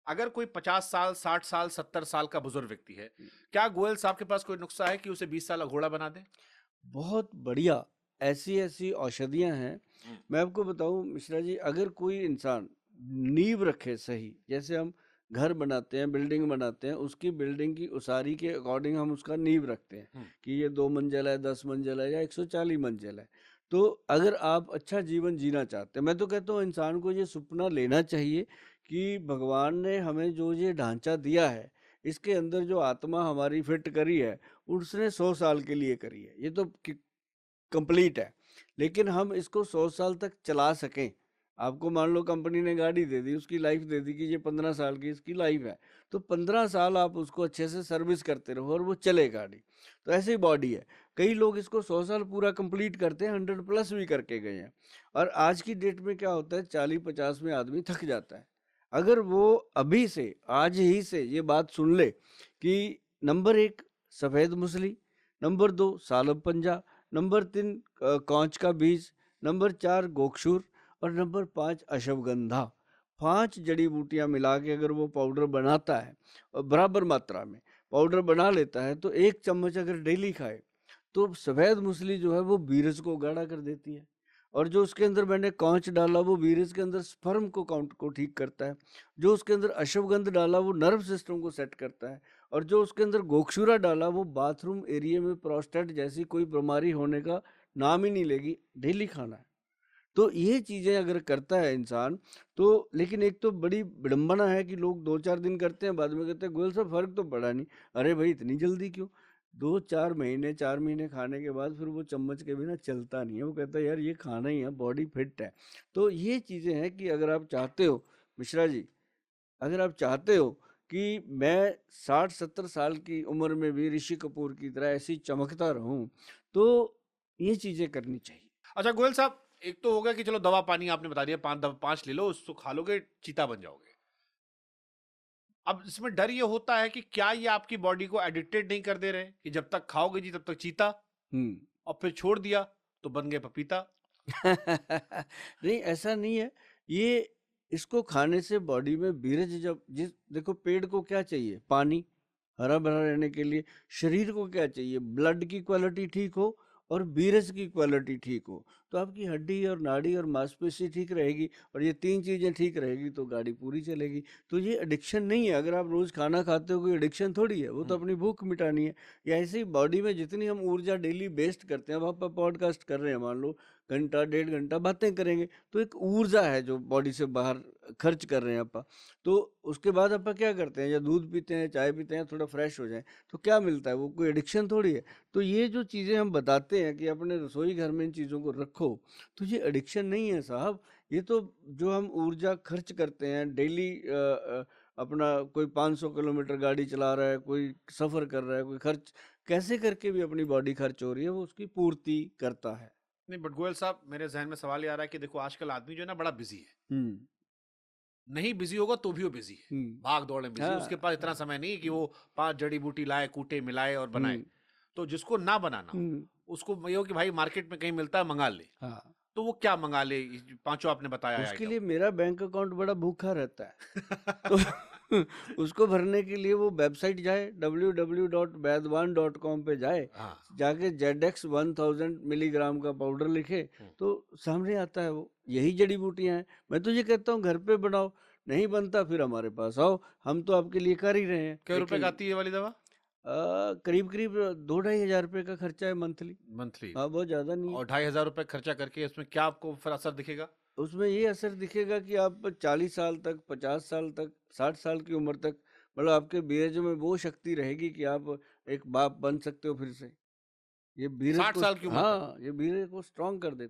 अगर कोई 50 साल, 60 साल, 70 साल का बुजुर्ग व्यक्ति है, क्या गोयल साहब के पास कोई नुस्खा है कि उसे 20 साल का घोड़ा बना दें? बहुत बढ़िया, ऐसी-ऐसी औषधियाँ हैं। हुँ, मैं आपको बताऊँ मिश्रा जी, अगर कोई इंसान नींव रखे सही, जैसे हम घर बनाते हैं, बिल्डिंग बनाते हैं, उसकी बिल्डिंग की उसारी के अकॉर्डिंग हम उसका नींव रखते हैं, हुँ, कि ये 2 मंजिल है, 10 मंजिल है या 140 मंजिल है। तो अगर आप अच्छा जीवन जीना चाहते हैं, मैं तो कहता हूँ इंसान को ये सपना लेना चाहिए कि भगवान ने हमें जो ये ढाँचा दिया है, इसके अंदर जो आत्मा हमारी फिट करी है, उसने 100 साल के लिए करी है। ये तो कंप्लीट है। लेकिन हम इसको 100 साल तक चला सकें। आपको मान लो कंपनी ने गाड़ी दे दी, उसकी लाइफ दे दी कि ये 15 साल की इसकी लाइफ है। तो 15 साल आप उसको अच्छे से सर्विस करते रहो और वो चले गाड़ी। तो ऐसे ही बॉडी है। कई लोग इसको 100 साल पूरा कंप्लीट करते हैं, 100 प्लस भी करके गए हैं। और आज की डेट में क्या होता है, 40-50 में आदमी थक जाता है। अगर वो अभी से, आज ही से ये बात सुन ले कि नंबर 1 सफ़ेद मूसली, नंबर 2 सालब पंजा, नंबर 3 कौच का बीज, नंबर 4 गोक्षूर और नंबर 5 अश्वगंधा। 5 जड़ी-बूटियाँ मिला के अगर वो पाउडर बनाता है और बराबर मात्रा में पाउडर बना लेता है, तो 1 चम्मच अगर डेली खाए, तो सफ़ेद मूसली जो है वो बीरज को गाढ़ा कर देती है। और जो उसके अंदर मैंने कौच डाला वो बीरज के अंदर स्पर्म को काउंट को ठीक करता है। जो उसके अंदर अश्वगंध डाला वो नर्व सिस्टम को सेट करता है। और जो उसके अंदर गोक्षूरा डाला वो बाथरूम एरिया में प्रोस्टेट जैसी कोई बीमारी होने का नाम ही नहीं लेगी, डेली खाना है। तो ये चीज़ें अगर करता है इंसान, तो लेकिन एक तो बड़ी विडंबना है कि लोग 2-4 दिन करते हैं, बाद में कहते हैं गोयल साहब फ़र्क तो पड़ा नहीं। अरे भाई इतनी जल्दी क्यों? 2-4 महीने, 4 महीने खाने के बाद फिर वो चम्मच के बिना चलता नहीं है। वो कहता है यार ये खाना ही है, बॉडी फिट है। तो ये चीज़ें हैं कि अगर आप चाहते हो मिश्रा जी, अगर आप चाहते हो कि मैं 60-70 साल की उम्र में भी ऋषि कपूर की तरह ऐसे ही चमकता रहूं, तो ये चीजें करनी चाहिए। अच्छा गोयल साहब, एक तो हो गया कि चलो दवा पानी आपने बता दिया, 5 ले लो, उसको खा लोगे, चीता बन जाओगे। अब इसमें डर ये होता है कि क्या ये आपकी बॉडी को एडिक्टेड नहीं कर दे रहे कि जब तक खाओगे जी तब तक चीता, हम्म। और फिर छोड़ दिया तो बन गए पपीता? नहीं, ऐसा नहीं है। ये इसको खाने से बॉडी में बीरज जब जिस देखो पेड़ को क्या चाहिए, पानी, हरा भरा रहने के लिए। शरीर को क्या चाहिए, ब्लड की क्वालिटी ठीक हो और बीरज की क्वालिटी ठीक हो। तो आपकी हड्डी और नाड़ी और मांसपेशी ठीक रहेगी और ये तीन चीजें ठीक रहेगी तो गाड़ी पूरी चलेगी। तो ये एडिक्शन नहीं है। अगर आप रोज खाना खाते हो कोई एडिक्शन थोड़ी है, वो तो हम्म, अपनी भूख मिटानी है। या ऐसे ही बॉडी में जितनी हम ऊर्जा डेली वेस्ट करते हैं, अब आप पॉडकास्ट कर रहे हैं, मान लो घंटा 1.5 घंटा बातें करेंगे, तो एक ऊर्जा है जो बॉडी से बाहर खर्च कर रहे हैं आप। तो उसके बाद आप क्या करते हैं, या दूध पीते हैं, चाय पीते हैं, थोड़ा फ्रेश हो जाएं, तो क्या मिलता है, वो कोई एडिक्शन थोड़ी है। तो ये जो चीज़ें हम बताते हैं कि अपने रसोई घर में इन चीज़ों को रखो, तो ये एडिक्शन नहीं है साहब। ये तो जो हम ऊर्जा खर्च करते हैं डेली, अपना कोई 500 किलोमीटर गाड़ी चला रहा है, कोई सफ़र कर रहा है, कोई खर्च कैसे करके भी अपनी बॉडी खर्च हो रही है, वो उसकी पूर्ति करता है। नहीं बट गोयल साहब, मेरे जहन में सवाल ये आ रहा है कि देखो आजकल आदमी जो है ना बड़ा बिजी है, हुँ, नहीं बिजी होगा तो भी वो बिजी है, हुँ। भाग दौड़ में बिजी, उसके हाँ, पास इतना हाँ। समय नहीं है कि वो 5 जड़ी बूटी लाए, कूटे, मिलाए और बनाए। हुँ, तो जिसको ना बनाना हो, हुँ। उसको ये हो कि भाई मार्केट में कहीं मिलता है मंगा ले। हाँ, तो वो क्या मंगा ले, पांचों आपने बताया उसके आइटम? लिए मेरा बैंक अकाउंट बड़ा भूखा रहता है। तो उसको भरने के लिए वो वेबसाइट जाए, www.वैदवान.com पे जाए, हाँ। जाके जेडेक्स 1000 मिलीग्राम का पाउडर लिखे, हम्म। तो सामने आता है वो। यही जड़ी-बूटियाँ हैं। मैं तो ये कहता हूँ घर पे बनाओ, नहीं बनता फिर हमारे पास आओ, हम तो आपके लिए कर ही रहे हैं। क्या रुपए का लेकिन आती है ये वाली दवा? करीब-करीब 2 ढाई हज़ार रुपए का खर्चा है मंथली। मंथली? हाँ, बहुत ज़्यादा नहीं है। और 2,500 रुपए खर्चा करके उसमें क्या आपको फिर असर दिखेगा? उसमें ये असर दिखेगा कि आप 40 साल तक, 50 साल तक, 60 साल की उम्र तक, मतलब आपके बीरज में वो शक्ति रहेगी कि आप एक बाप बन सकते हो फिर से। ये बीरज 60 को साल की उम्र तक? हाँ, ये बीरज को स्ट्रॉन्ग कर देता है।